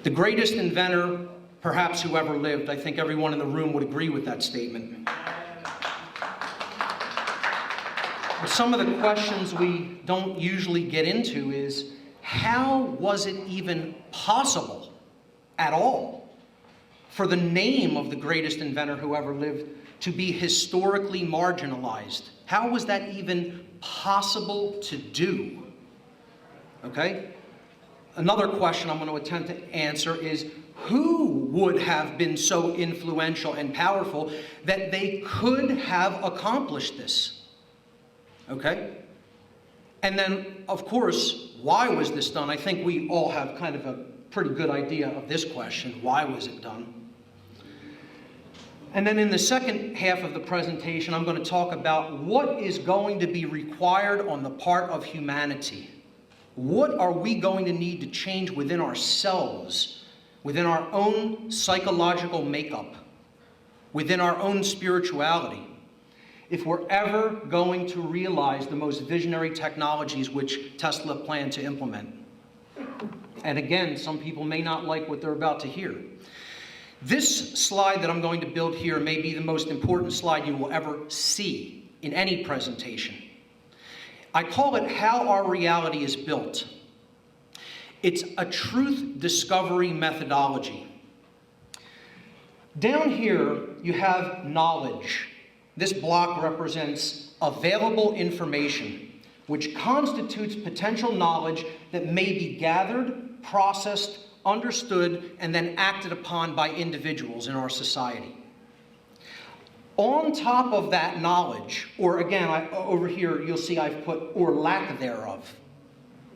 The greatest inventor, perhaps who ever lived. I think everyone in the room would agree with that statement. But some of the questions we don't usually get into is, how was it even possible at all for the name of the greatest inventor who ever lived to be historically marginalized? How was that even possible to do? Okay? Another question I'm going to attempt to answer is, who would have been so influential and powerful that they could have accomplished this? Okay? And then, of course, why was this done? I think we all have kind of a pretty good idea of this question. Why was it done? And then in the second half of the presentation, I'm going to talk about what is going to be required on the part of humanity. What are we going to need to change within ourselves, within our own psychological makeup, within our own spirituality, if we're ever going to realize the most visionary technologies which Tesla planned to implement? And again, some people may not like what they're about to hear. This slide that I'm going to build here may be the most important slide you will ever see in any presentation. I call it How Our Reality is Built. It's a truth discovery methodology. Down here, you have knowledge. This block represents available information, which constitutes potential knowledge that may be gathered, processed, understood, and then acted upon by individuals in our society. On top of that knowledge, or again, over here, you'll see I've put or lack thereof,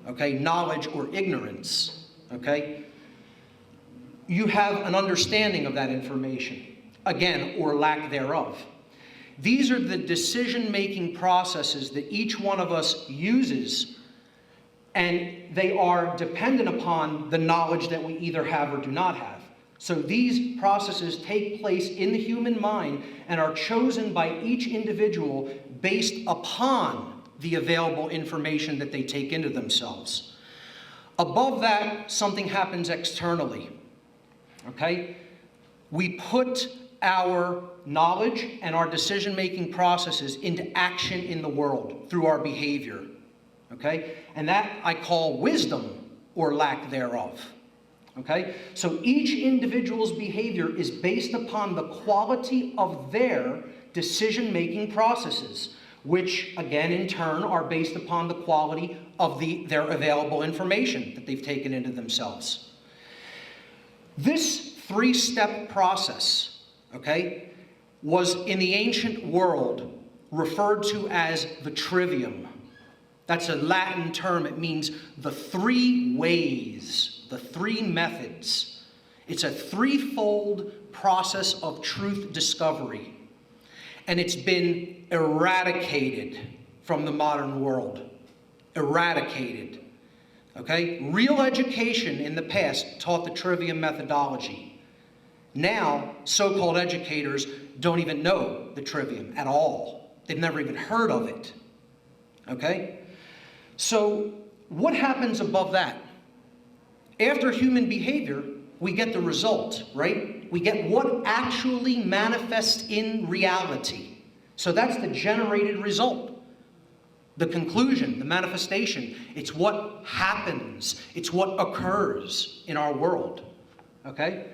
okay, knowledge or ignorance, okay? You have an understanding of that information, again, or lack thereof. These are the decision-making processes that each one of us uses, and they are dependent upon the knowledge that we either have or do not have. So these processes take place in the human mind and are chosen by each individual based upon the available information that they take into themselves. Above that, something happens externally, okay? We put our knowledge and our decision-making processes into action in the world through our behavior, okay? And that I call wisdom or lack thereof. Okay? So each individual's behavior is based upon the quality of their decision-making processes, which, again, in turn, are based upon the quality of their available information that they've taken into themselves. This three-step process, okay, was in the ancient world referred to as the trivium. That's a Latin term. It means the three ways, the three methods. It's a threefold process of truth discovery. And it's been eradicated from the modern world. Eradicated. Okay? Real education in the past taught the trivium methodology. Now, so-called educators don't even know the trivium at all. They've never even heard of it. Okay? So, what happens above that? After human behavior, we get the result, right? We get what actually manifests in reality. So that's the generated result. The conclusion, the manifestation. It's what happens. It's what occurs in our world, okay?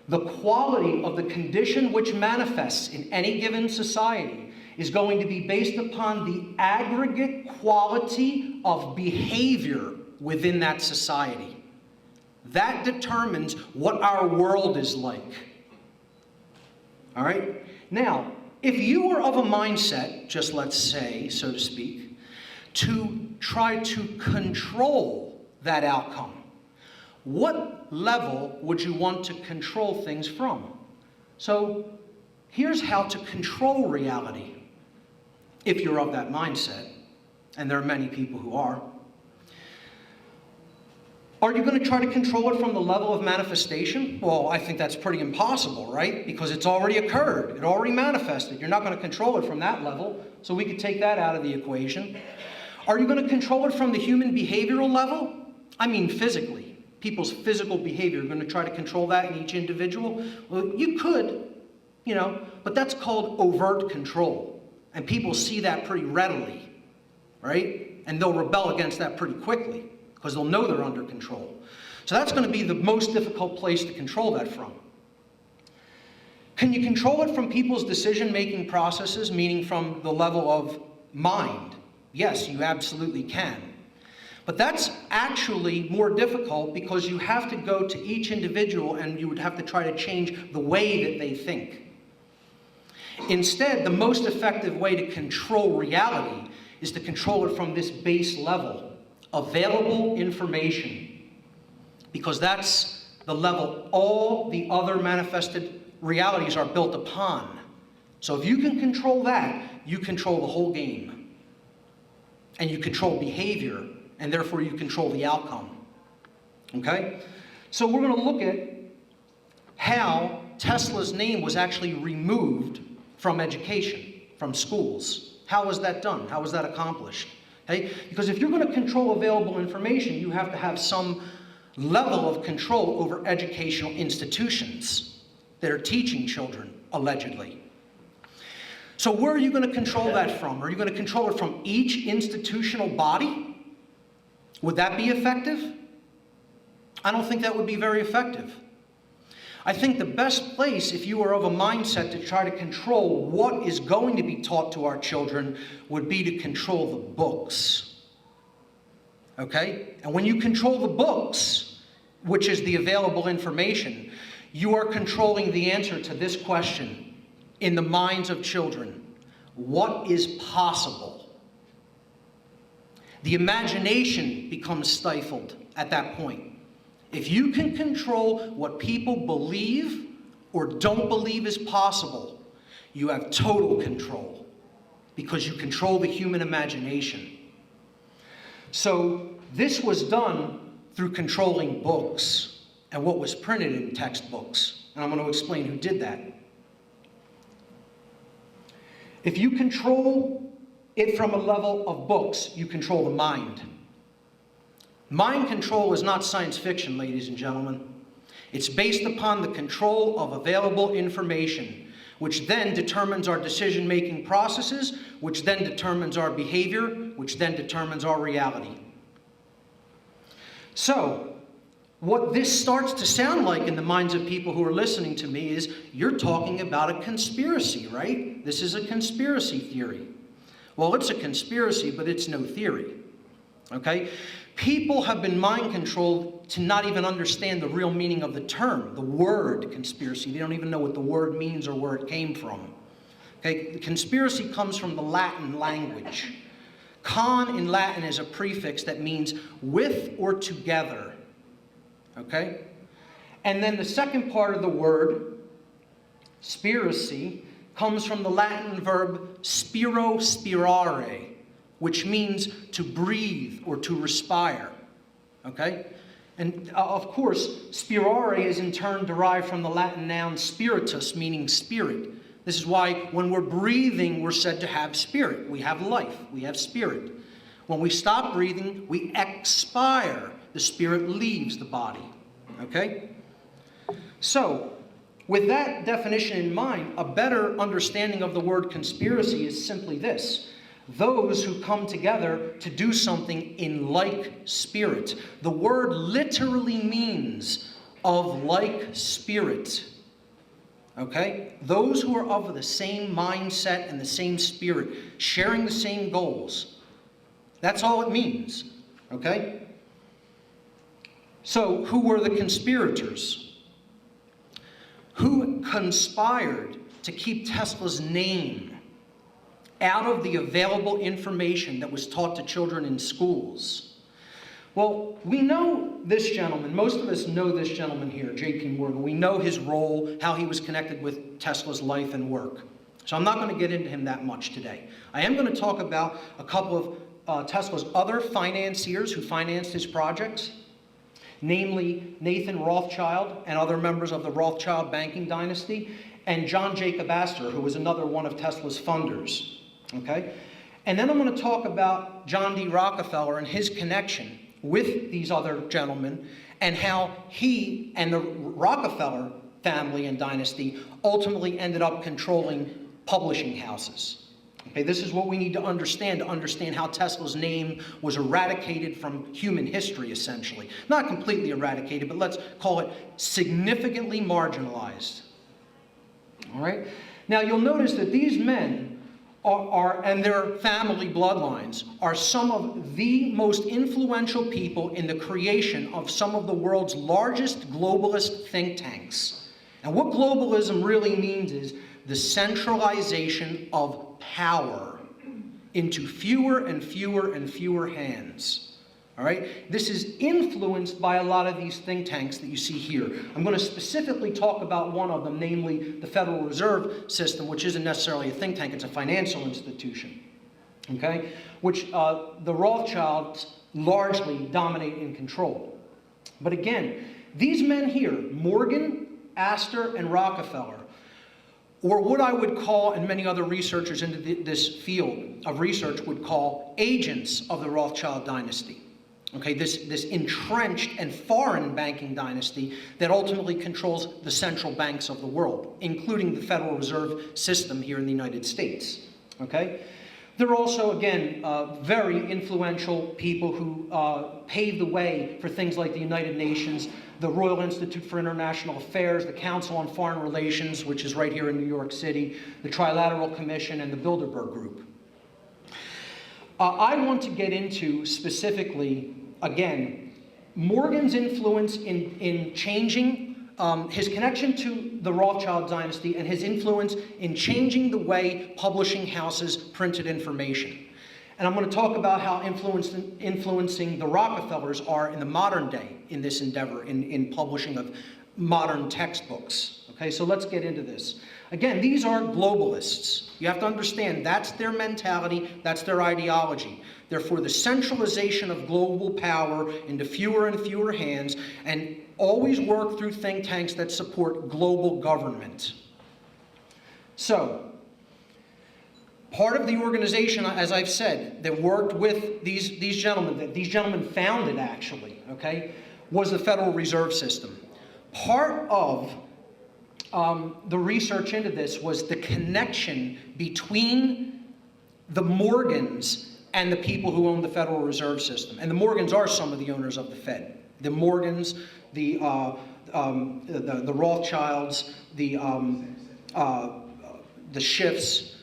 The quality of the condition which manifests in any given society is going to be based upon the aggregate quality of behavior within that society. That determines what our world is like. All right? Now, if you were of a mindset, just let's say, so to speak, to try to control that outcome, what level would you want to control things from? So, here's how to control reality, if you're of that mindset, and there are many people who are. Are you going to try to control it from the level of manifestation? Well, I think that's pretty impossible, right? Because it's already occurred. It already manifested. You're not going to control it from that level, so we could take that out of the equation. Are you going to control it from the human behavioral level? I mean physically. people's physical behavior. You're going to try to control that in each individual? Well, you could, but that's called overt control. And people see that pretty readily, right? And they'll rebel against that pretty quickly because they'll know they're under control. So that's going to be the most difficult place to control that from. Can you control it from people's decision-making processes, meaning from the level of mind? Yes, you absolutely can. But that's actually more difficult because you have to go to each individual and you would have to try to change the way that they think. Instead, the most effective way to control reality is to control it from this base level, available information, because that's the level all the other manifested realities are built upon. So if you can control that, you control the whole game. And you control behavior, and therefore you control the outcome. Okay? So we're going to look at how Tesla's name was actually removed from education, from schools. How was that done? How was that accomplished? Okay? Because if you're going to control available information, you have to have some level of control over educational institutions that are teaching children, allegedly. So where are you going to control that from? Are you going to control it from each institutional body? Would that be effective? I don't think that would be very effective. I think the best place, if you are of a mindset to try to control what is going to be taught to our children, would be to control the books. Okay? And when you control the books, which is the available information, you are controlling the answer to this question in the minds of children. What is possible? The imagination becomes stifled at that point. If you can control what people believe or don't believe is possible, you have total control because you control the human imagination. So this was done through controlling books and what was printed in textbooks. And I'm going to explain who did that. If you control it from a level of books, you control the mind. Mind control is not science fiction, ladies and gentlemen. It's based upon the control of available information, which then determines our decision-making processes, which then determines our behavior, which then determines our reality. So, what this starts to sound like in the minds of people who are listening to me is, you're talking about a conspiracy, right? This is a conspiracy theory. Well, it's a conspiracy, but it's no theory. Okay? People have been mind controlled to not even understand the real meaning of the term, the word conspiracy. They don't even know what the word means or where it came from. Okay? The conspiracy comes from the Latin language. Con in Latin is a prefix that means with or together. Okay? And then the second part of the word, spiracy, comes from the Latin verb spiro spirare, which means to breathe or to respire. Okay? And of course, spirare is in turn derived from the Latin noun spiritus, meaning spirit. This is why when we're breathing, we're said to have spirit. We have life. We have spirit. When we stop breathing, we expire. The spirit leaves the body. Okay? So, with that definition in mind, a better understanding of the word conspiracy is simply this: those who come together to do something in like spirit. The word literally means of like spirit. Okay? Those who are of the same mindset and the same spirit, sharing the same goals. That's all it means. Okay? So, who were the conspirators? Who conspired to keep Tesla's name out of the available information that was taught to children in schools? Well, we know this gentleman. Most of us know this gentleman here, J.P. Morgan. We know his role, how he was connected with Tesla's life and work. So I'm not going to get into him that much today. I am going to talk about a couple of Tesla's other financiers who financed his projects, namely Nathan Rothschild and other members of the Rothschild banking dynasty, and John Jacob Astor, who was another one of Tesla's funders. Okay? And then I'm going to talk about John D. Rockefeller and his connection with these other gentlemen, and how he and the Rockefeller family and dynasty ultimately ended up controlling publishing houses. Okay, this is what we need to understand how Tesla's name was eradicated from human history, essentially. Not completely eradicated, but let's call it significantly marginalized. All right? Now, you'll notice that these men and their family bloodlines are some of the most influential people in the creation of some of the world's largest globalist think tanks. And what globalism really means is the centralization of power into fewer and fewer and fewer hands. All right? This is influenced by a lot of these think tanks that you see here. I'm going to specifically talk about one of them, namely the Federal Reserve System, which isn't necessarily a think tank, it's a financial institution. Okay? Which the Rothschilds largely dominate and control. But again, these men here, Morgan, Astor, and Rockefeller, or what I would call, and many other researchers into this field of research would call, agents of the Rothschild dynasty. Okay, this entrenched and foreign banking dynasty that ultimately controls the central banks of the world, including the Federal Reserve System here in the United States. Okay? They're also, again, very influential people who paved the way for things like the United Nations, the Royal Institute for International Affairs, the Council on Foreign Relations, which is right here in New York City, the Trilateral Commission, and the Bilderberg Group. I want to get into specifically, again, Morgan's influence in changing his connection to the Rothschild dynasty and his influence in changing the way publishing houses printed information. And I'm going to talk about how influencing the Rockefellers are in the modern day in this endeavor, in publishing of modern textbooks. Okay, so let's get into this. Again, these are globalists. You have to understand that's their mentality, that's their ideology. They're for the centralization of global power into fewer and fewer hands, and always work through think tanks that support global government. So, part of the organization, as I've said, that worked with these gentlemen, that these gentlemen founded actually, okay, was the Federal Reserve System. Part of the research into this was the connection between the Morgans and the people who own the Federal Reserve System. And the Morgans are some of the owners of the Fed. The Morgans, the Rothschilds, the Schiffs,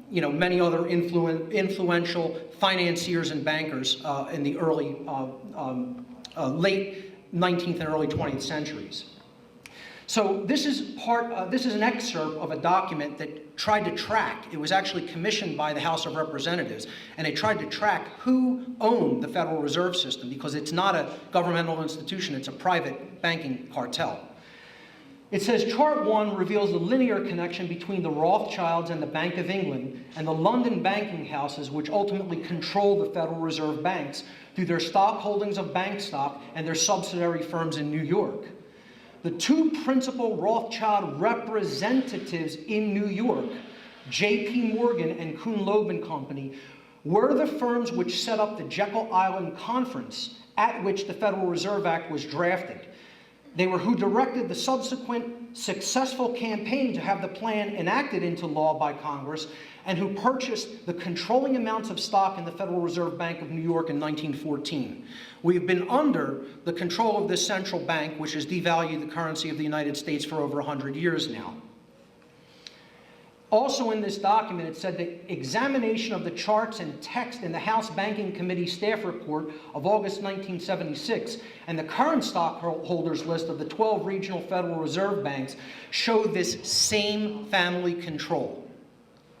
many other influential financiers and bankers in the early, late 19th and early 20th centuries. So this is an excerpt of a document that tried to track. It was actually commissioned by the House of Representatives, and it tried to track who owned the Federal Reserve System, because it's not a governmental institution, it's a private banking cartel. It says, Chart 1 reveals the linear connection between the Rothschilds and the Bank of England and the London banking houses, which ultimately control the Federal Reserve banks through their stock holdings of bank stock and their subsidiary firms in New York. The two principal Rothschild representatives in New York, J.P. Morgan and Kuhn Loeb and Company, were the firms which set up the Jekyll Island Conference, at which the Federal Reserve Act was drafted. They were who directed the subsequent successful campaign to have the plan enacted into law by Congress, and who purchased the controlling amounts of stock in the Federal Reserve Bank of New York in 1914. We've been under the control of this central bank, which has devalued the currency of the United States for over 100 years now. Also in this document, it said the examination of the charts and text in the House Banking Committee staff report of August 1976 and the current stockholders list of the 12 regional Federal Reserve banks show this same family control.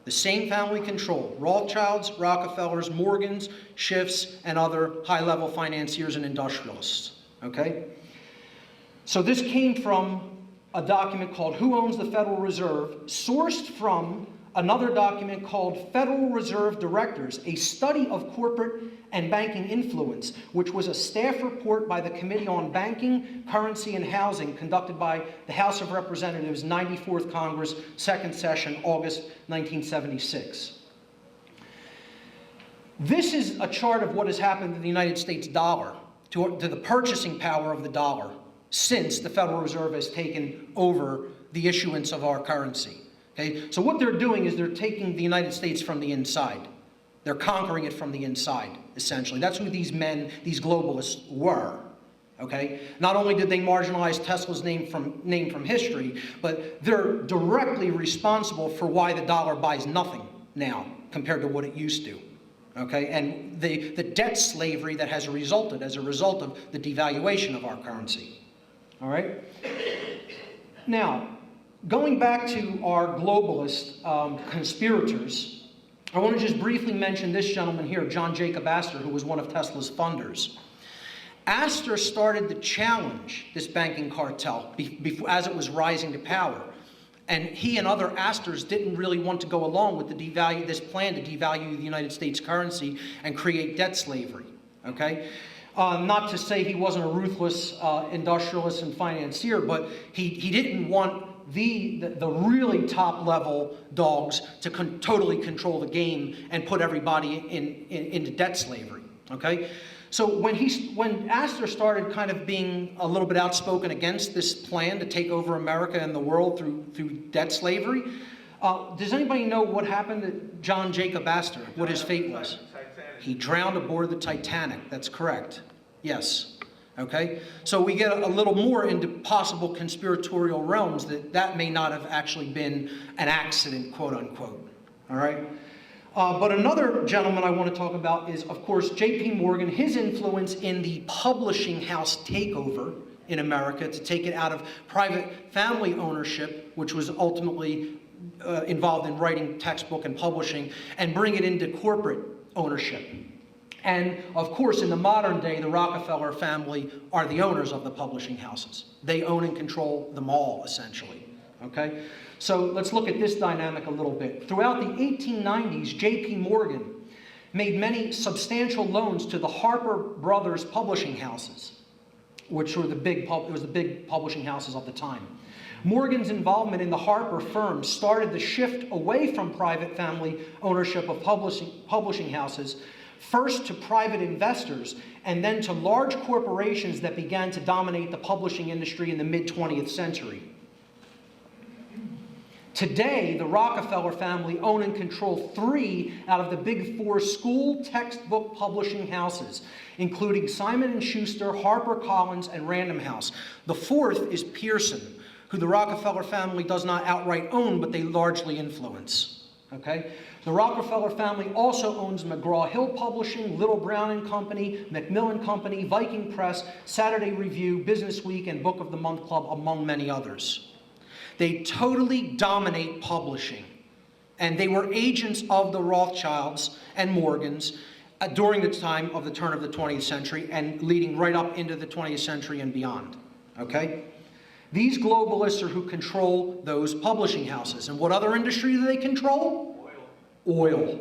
The same family control. Rothschilds, Rockefellers, Morgans, Schiffs, and other high-level financiers and industrialists. Okay? So this came from a document called Who Owns the Federal Reserve, sourced from another document called Federal Reserve Directors, a study of corporate and banking influence, which was a staff report by the Committee on Banking, Currency, and Housing conducted by the House of Representatives, 94th Congress, second session, August 1976. This is a chart of what has happened to the United States dollar, to the purchasing power of the dollar since the Federal Reserve has taken over the issuance of our currency. Okay? So what they're doing is they're taking the United States from the inside. They're conquering it from the inside, essentially. That's who these men, these globalists were. Okay? Not only did they marginalize Tesla's name from history, but they're directly responsible for why the dollar buys nothing now compared to what it used to. Okay? And the debt slavery that has resulted as a result of the devaluation of our currency. All right? Now, going back to our globalist conspirators, I want to just briefly mention this gentleman here, John Jacob Astor, who was one of Tesla's funders. Astor started to challenge this banking cartel as it was rising to power. And he and other Astors didn't really want to go along with this plan to devalue the United States currency and create debt slavery. Okay? Not to say he wasn't a ruthless industrialist and financier, but he didn't want the really top level dogs to totally control the game and put everybody into debt slavery. Okay, so when Astor started kind of being a little bit outspoken against this plan to take over America and the world through debt slavery, does anybody know what happened to John Jacob Astor? What his fate was? He drowned aboard the Titanic. That's correct. Yes. Okay? So we get a little more into possible conspiratorial realms that may not have actually been an accident, quote unquote. All right? But another gentleman I want to talk about is, of course, J.P. Morgan, his influence in the publishing house takeover in America to take it out of private family ownership, which was ultimately involved in writing textbook and publishing, and bring it into corporate ownership. And, of course, in the modern day, the Rockefeller family are the owners of the publishing houses. They own and control them all, essentially. Okay? So let's look at this dynamic a little bit. Throughout the 1890s, J.P. Morgan made many substantial loans to the Harper Brothers publishing houses, which were the big publishing houses of the time. Morgan's involvement in the Harper firm started the shift away from private family ownership of publishing houses, first to private investors, and then to large corporations that began to dominate the publishing industry in the mid-20th century. Today, the Rockefeller family own and control 3 out of the big 4 school textbook publishing houses, including Simon & Schuster, HarperCollins, and Random House. The 4th is Pearson, who the Rockefeller family does not outright own, but they largely influence. Okay? The Rockefeller family also owns McGraw-Hill Publishing, Little Brown and Company, Macmillan Company, Viking Press, Saturday Review, Business Week, and Book of the Month Club, among many others. They totally dominate publishing, and they were agents of the Rothschilds and Morgans during the time of the turn of the 20th century and leading right up into the 20th century and beyond. Okay? These globalists are who control those publishing houses. And what other industry do they control? Oil.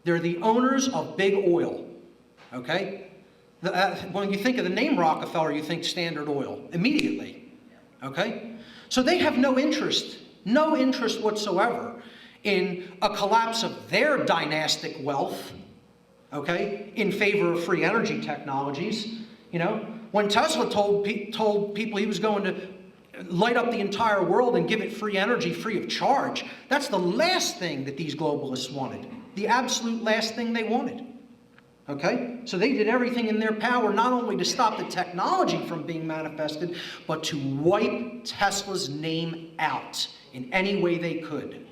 They're the owners of big oil. Okay? When you think of the name Rockefeller, you think Standard Oil immediately. Okay? So they have no interest whatsoever in a collapse of their dynastic wealth, okay, in favor of free energy technologies. You know, when Tesla told people he was going to light up the entire world and give it free energy free of charge, that's the last thing that these globalists wanted. The absolute last thing they wanted. Okay? So they did everything in their power not only to stop the technology from being manifested, but to wipe Tesla's name out in any way they could.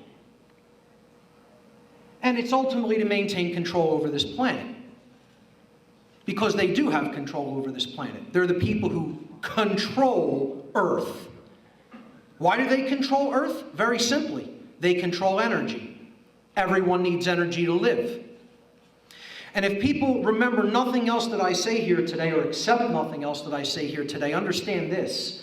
And it's ultimately to maintain control over this planet. Because they do have control over this planet. They're the people who control Earth. Why do they control Earth? Very simply, they control energy. Everyone needs energy to live. And if people remember nothing else that I say here today, or accept nothing else that I say here today, understand this.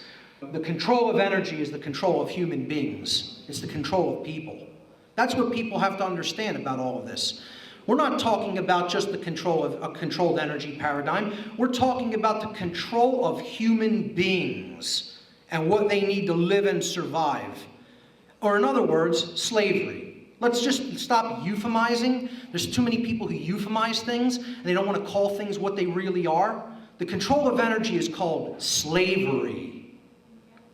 The control of energy is the control of human beings. It's the control of people. That's what people have to understand about all of this. We're not talking about just the control of a controlled energy paradigm. We're talking about the control of human beings and what they need to live and survive. Or in other words, slavery. Let's just stop euphemizing. There's too many people who euphemize things, and they don't want to call things what they really are. The control of energy is called slavery,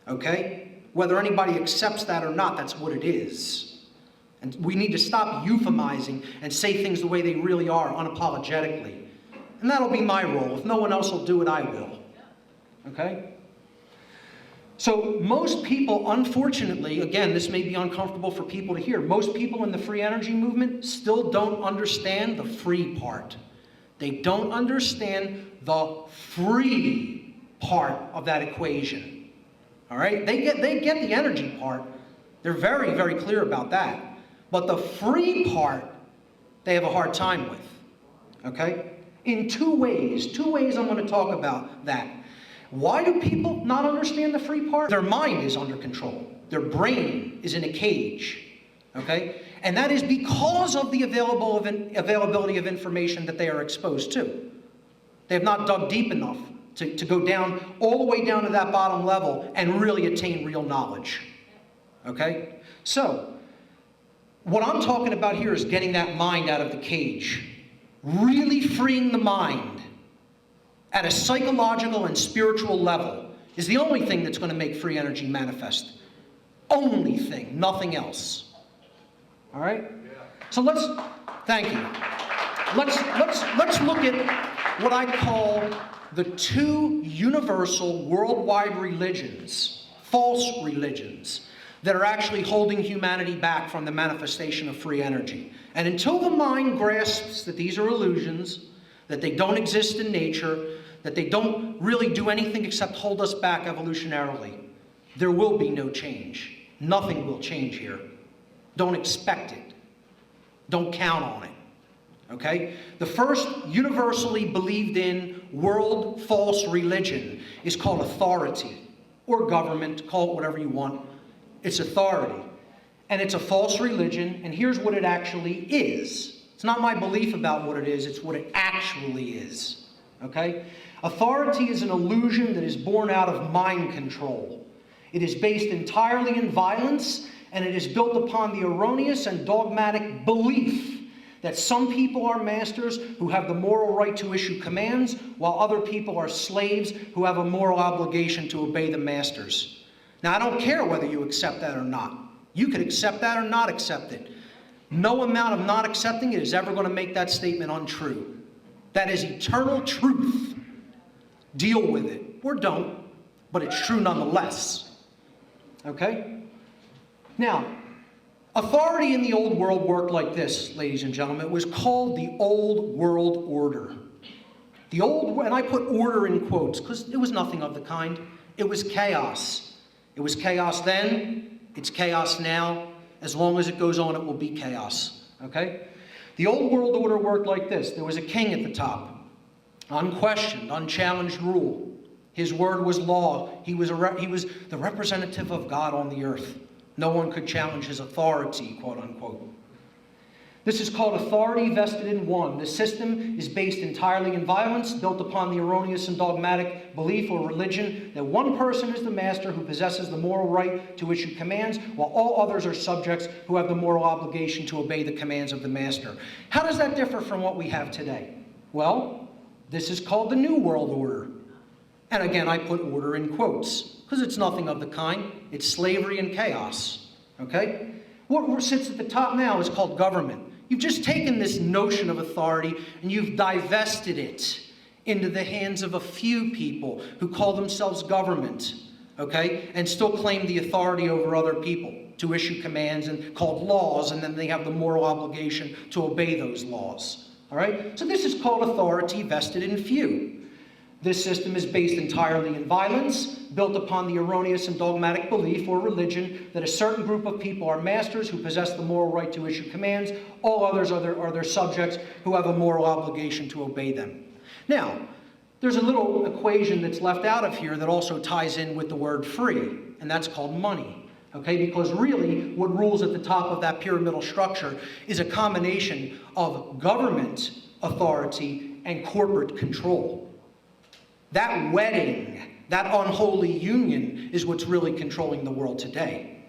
okay? Whether anybody accepts that or not, that's what it is. And we need to stop euphemizing and say things the way they really are, unapologetically. And that'll be my role. If no one else will do it, I will. Okay? So most people, unfortunately, again, this may be uncomfortable for people to hear, most people in the free energy movement still don't understand the free part. They don't understand the free part of that equation. All right? They get the energy part. They're very, very clear about that. But the free part, they have a hard time with. Okay? In two ways I'm going to talk about that. Why do people not understand the free part? Their mind is under control. Their brain is in a cage. Okay? And that is because of the availability of information that they are exposed to. They have not dug deep enough to go down, all the way down to that bottom level and really attain real knowledge. Okay? So, what I'm talking about here is getting that mind out of the cage. Really freeing the mind at a psychological and spiritual level is the only thing that's going to make free energy manifest. Only thing, nothing else. All right? So thank you. Let's look at what I call the two universal worldwide religions, false religions, that are actually holding humanity back from the manifestation of free energy. And until the mind grasps that these are illusions, that they don't exist in nature, that they don't really do anything except hold us back evolutionarily, there will be no change. Nothing will change here. Don't expect it. Don't count on it. Okay? The first universally believed in world false religion is called authority, or government, call it whatever you want. It's authority. And it's a false religion, and here's what it actually is. It's not my belief about what it is, it's what it actually is. Okay? Authority is an illusion that is born out of mind control. It is based entirely in violence, and it is built upon the erroneous and dogmatic belief that some people are masters who have the moral right to issue commands, while other people are slaves who have a moral obligation to obey the masters. Now, I don't care whether you accept that or not. You could accept that or not accept it. No amount of not accepting it is ever going to make that statement untrue. That is eternal truth. Deal with it, or don't, but it's true nonetheless. Okay? Now, authority in the old world worked like this, ladies and gentlemen. It was called the Old World Order. And I put order in quotes because it was nothing of the kind. It was chaos. It was chaos then, it's chaos now. As long as it goes on, it will be chaos. Okay? The old world order worked like this. There was a king at the top. Unquestioned, unchallenged rule. His word was law. He was the representative of God on the earth. No one could challenge his authority, quote unquote. This is called authority vested in one. The system is based entirely in violence, built upon the erroneous and dogmatic belief or religion that one person is the master who possesses the moral right to issue commands, while all others are subjects who have the moral obligation to obey the commands of the master. How does that differ from what we have today? Well, this is called the New World Order. And again, I put order in quotes, because it's nothing of the kind. It's slavery and chaos. Okay? What sits at the top now is called government. You've just taken this notion of authority and you've divested it into the hands of a few people who call themselves government, okay, and still claim the authority over other people to issue commands and called laws, and then they have the moral obligation to obey those laws. All right? So this is called authority vested in few. This system is based entirely in violence, built upon the erroneous and dogmatic belief or religion that a certain group of people are masters who possess the moral right to issue commands. All others are their subjects who have a moral obligation to obey them. Now, there's a little equation that's left out of here that also ties in with the word free, and that's called money. Okay, because really what rules at the top of that pyramidal structure is a combination of government authority and corporate control. That wedding, that unholy union is what's really controlling the world today.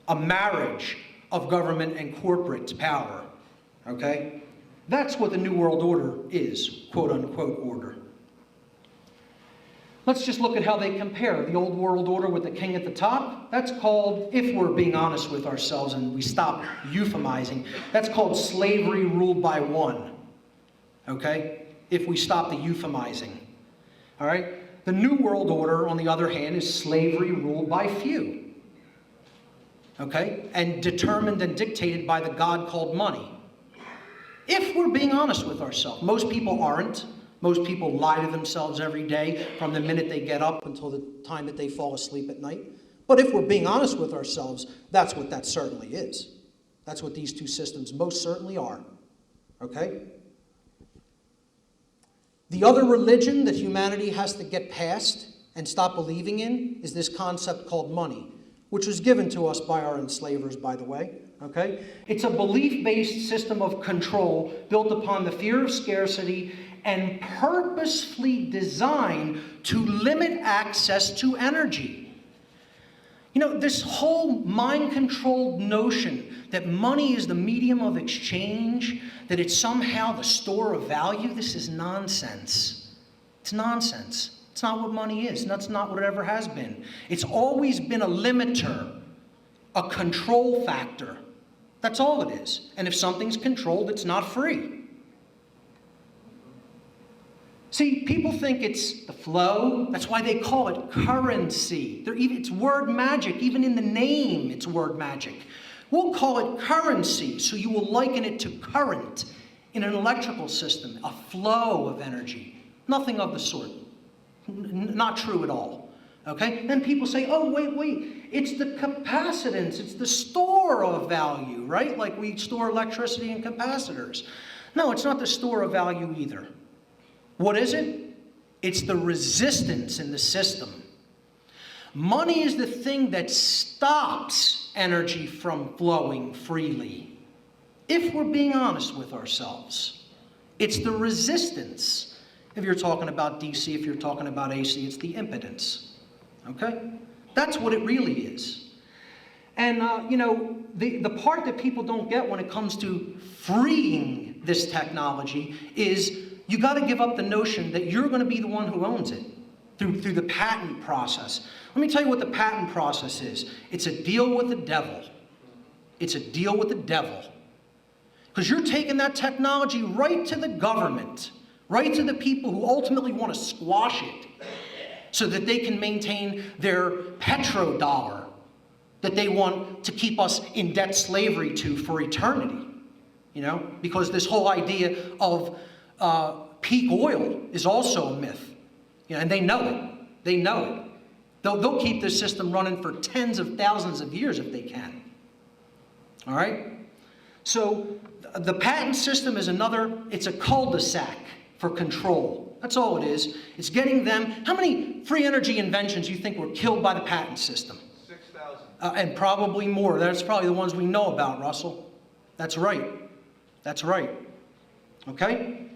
A marriage of government and corporate power. Okay? That's what the New World Order is, quote unquote order. Let's just look at how they compare. The old world order with the king at the top, that's called, if we're being honest with ourselves and we stop euphemizing, that's called slavery ruled by one. Okay? If we stop the euphemizing. All right? The New World Order, on the other hand, is slavery ruled by few. Okay? And determined and dictated by the god called money. If we're being honest with ourselves. Most people aren't. Most people lie to themselves every day from the minute they get up until the time that they fall asleep at night. But if we're being honest with ourselves, that's what that certainly is. That's what these two systems most certainly are. Okay? The other religion that humanity has to get past and stop believing in is this concept called money, which was given to us by our enslavers, by the way. Okay? It's a belief-based system of control built upon the fear of scarcity and purposefully designed to limit access to energy. You know, this whole mind-controlled notion that money is the medium of exchange, that it's somehow the store of value, this is nonsense. It's nonsense. It's not what money is. That's not what it ever has been. It's always been a limiter, a control factor. That's all it is. And if something's controlled, it's not free. See, people think it's the flow. That's why they call it currency. It's word magic. Even in the name, it's word magic. We'll call it currency, so you will liken it to current in an electrical system, a flow of energy. Nothing of the sort. Not true at all. Okay? Then people say, oh, wait. It's the capacitance. It's the store of value, right? Like we store electricity in capacitors. No, it's not the store of value either. What is it? It's the resistance in the system. Money is the thing that stops energy from flowing freely. If we're being honest with ourselves, it's the resistance. If you're talking about DC, if you're talking about AC, it's the impedance. Okay? That's what it really is. And, the part that people don't get when it comes to freeing this technology is you got to give up the notion that you're going to be the one who owns it through the patent process. Let me tell you what the patent process is. It's a deal with the devil. It's a deal with the devil. Because you're taking that technology right to the government, right to the people who ultimately want to squash it so that they can maintain their petrodollar that they want to keep us in debt slavery to for eternity. Because this whole idea of peak oil is also a myth. And they know it. They know it. They'll keep this system running for tens of thousands of years if they can. All right? So the patent system is it's a cul-de-sac for control. That's all it is. It's getting them. How many free energy inventions do you think were killed by the patent system? 6,000. And probably more. That's probably the ones we know about, Russell. That's right. That's right. Okay?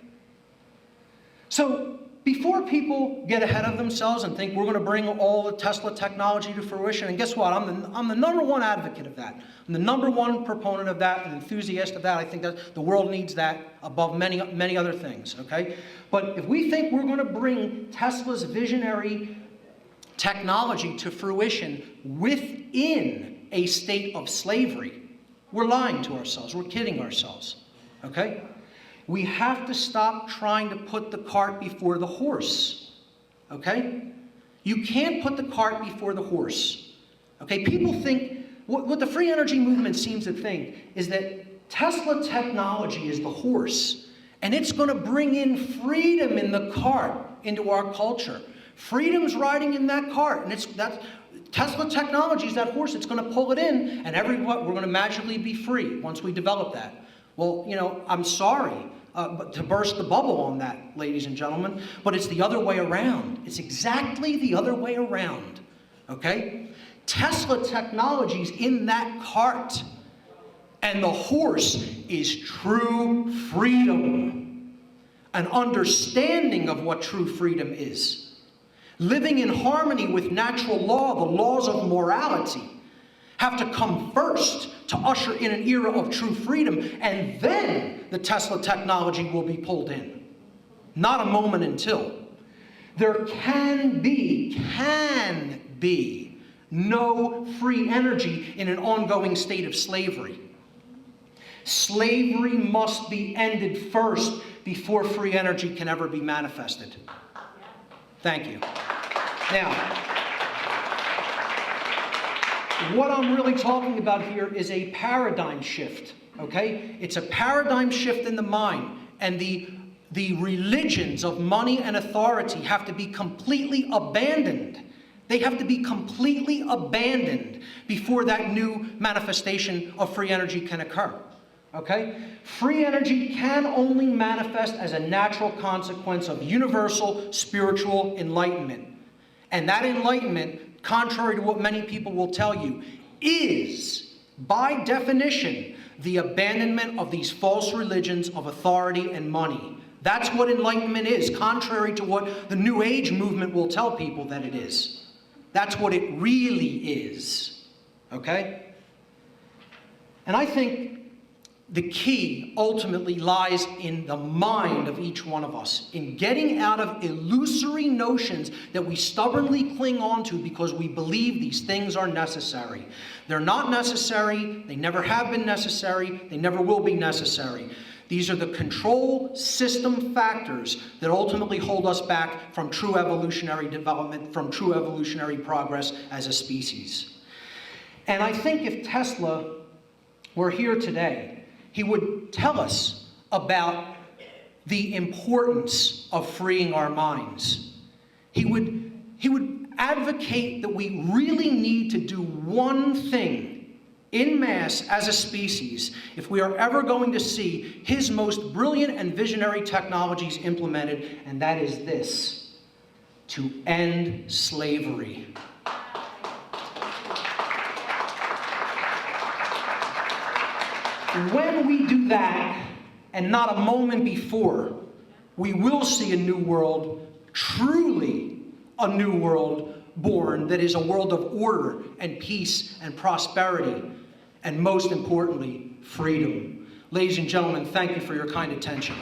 So before people get ahead of themselves and think we're going to bring all the Tesla technology to fruition, and guess what? I'm the number one advocate of that. I'm the number one proponent of that, an enthusiast of that. I think that the world needs that above many other things, okay? But if we think we're going to bring Tesla's visionary technology to fruition within a state of slavery, we're lying to ourselves. We're kidding ourselves, okay? We have to stop trying to put the cart before the horse, okay? You can't put the cart before the horse, okay? People think, what the free energy movement seems to think is that Tesla technology is the horse, and it's going to bring in freedom in the cart into our culture. Freedom's riding in that cart, and Tesla technology is that horse. It's going to pull it in, and we're going to magically be free once we develop that. Well, I'm sorry to burst the bubble on that, ladies and gentlemen, but it's the other way around. It's exactly the other way around, okay? Tesla technology's in that cart, and the horse is true freedom, an understanding of what true freedom is, living in harmony with natural law, the laws of morality, have to come first to usher in an era of true freedom, and then the Tesla technology will be pulled in. Not a moment until. There can be no free energy in an ongoing state of slavery. Slavery must be ended first before free energy can ever be manifested. Thank you. Now, what I'm really talking about here is a paradigm shift, okay? It's a paradigm shift in the mind, and the religions of money and authority have to be completely abandoned. They have to be completely abandoned before that new manifestation of free energy can occur, okay? Free energy can only manifest as a natural consequence of universal spiritual enlightenment. And that enlightenment, contrary to what many people will tell you, is, by definition, the abandonment of these false religions of authority and money. That's what enlightenment is, contrary to what the New Age movement will tell people that it is. That's what it really is, okay? And I think the key ultimately lies in the mind of each one of us, in getting out of illusory notions that we stubbornly cling on to because we believe these things are necessary. They're not necessary, they never have been necessary, they never will be necessary. These are the control system factors that ultimately hold us back from true evolutionary development, from true evolutionary progress as a species. And I think if Tesla were here today, he would tell us about the importance of freeing our minds. He would advocate that we really need to do one thing in mass as a species if we are ever going to see his most brilliant and visionary technologies implemented, and that is this: to end slavery. When we do that, and not a moment before, we will see a new world, truly a new world born that is a world of order and peace and prosperity, and most importantly, freedom. Ladies and gentlemen, thank you for your kind attention.